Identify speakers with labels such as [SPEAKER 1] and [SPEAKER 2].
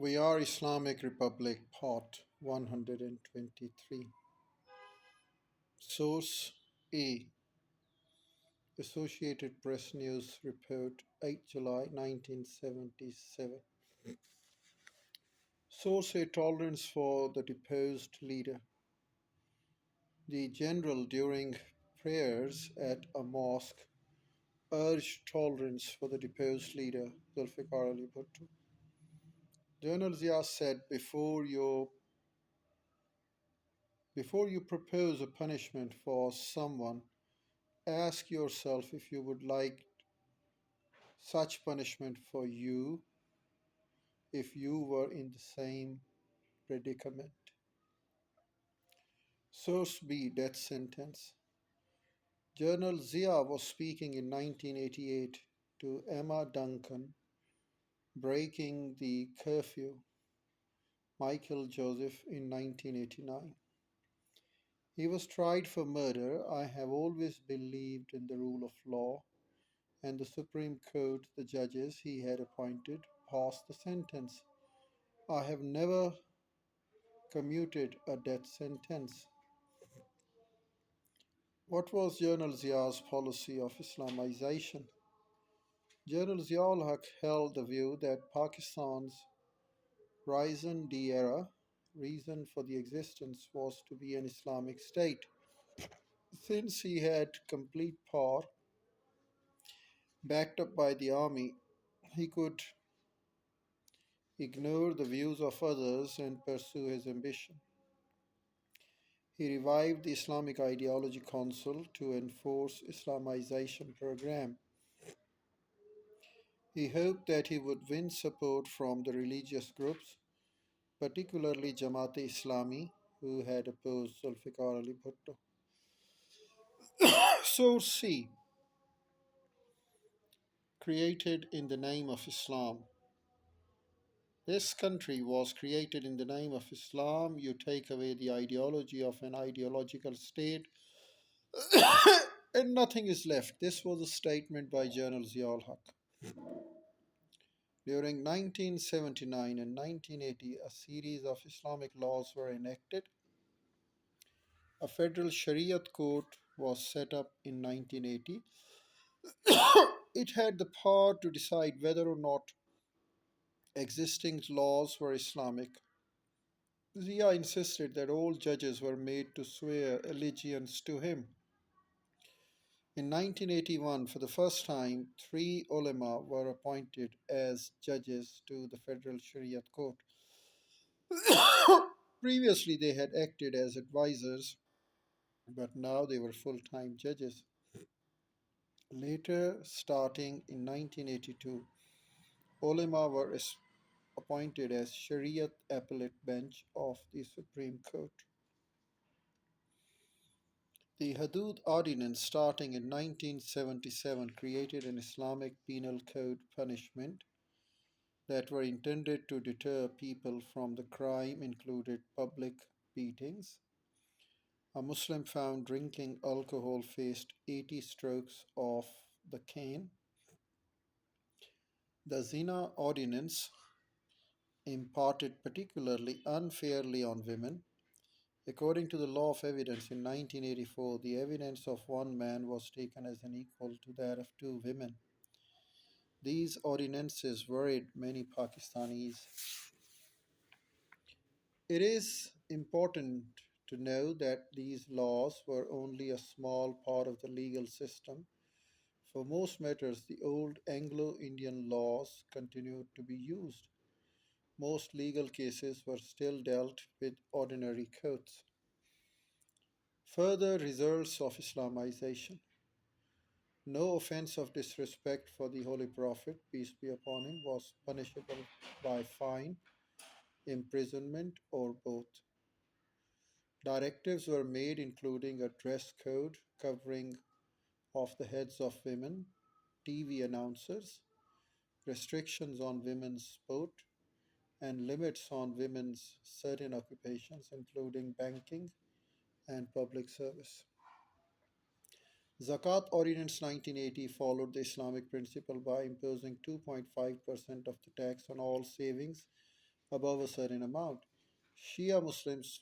[SPEAKER 1] We Are Islamic Republic, Part 123. Source A. Associated Press News Report, 8 July 1977. Source A. Tolerance for the deposed leader. The general, during prayers at a mosque, urged tolerance for the deposed leader, Zulfikar Ali Bhutto. General Zia said, before you propose a punishment for someone, ask yourself if you would like such punishment for you if you were in the same predicament. Source B. Death sentence. Journal Zia was speaking in 1988 to Emma Duncan, breaking the curfew, Michael Joseph, in 1989. He was tried for murder. I have always believed in the rule of law, and the Supreme Court, the judges he had appointed, passed the sentence. I have never commuted a death sentence. What was Journal Zia's policy of Islamization? Journal Ziaul Haq held the view that Pakistan's raison d'etre, reason for the existence, was to be an Islamic state. Since he had complete power, backed up by the army, he could ignore the views of others and pursue his ambition. He revived the Islamic Ideology Council to enforce Islamization program. He hoped that he would win support from the religious groups, particularly Jamaat-e-Islami, who had opposed Zulfikar Ali Bhutto. Source C. Created in the name of Islam. This country was created in the name of Islam. You take away the ideology of an ideological state, and nothing is left. This was a statement by General Ziaul Haq. During 1979 and 1980, a series of Islamic laws were enacted. A federal Shariat court was set up in 1980. It had the power to decide whether or not existing laws were Islamic. Zia insisted that all judges were made to swear allegiance to him. In 1981, for the first time, three ulema were appointed as judges to the federal Shariat court. Previously, they had acted as advisors, but now they were full time judges. Later, starting in 1982, ulema were appointed as Shariat Appellate Bench of the Supreme Court. The Hudud Ordinance, starting in 1977, created an Islamic penal code punishment that were intended to deter people from the crime, included public beatings. A Muslim found drinking alcohol faced 80 strokes of the cane. The Zina Ordinance, imparted particularly unfairly on women. According to the law of evidence in 1984, the evidence of one man was taken as an equal to that of two women. These ordinances worried many Pakistanis. It is important to know that these laws were only a small part of the legal system. For most matters, the old Anglo-Indian laws continued to be used. Most legal cases were still dealt with ordinary courts. Further results of Islamization. No offense of disrespect for the Holy Prophet, peace be upon him, was punishable by fine, imprisonment, or both. Directives were made including a dress code covering of the heads of women, TV announcers, restrictions on women's sport, and limits on women's certain occupations, including banking and public service. Zakat Ordinance 1980 followed the Islamic principle by imposing 2.5% of the tax on all savings above a certain amount. Shia Muslims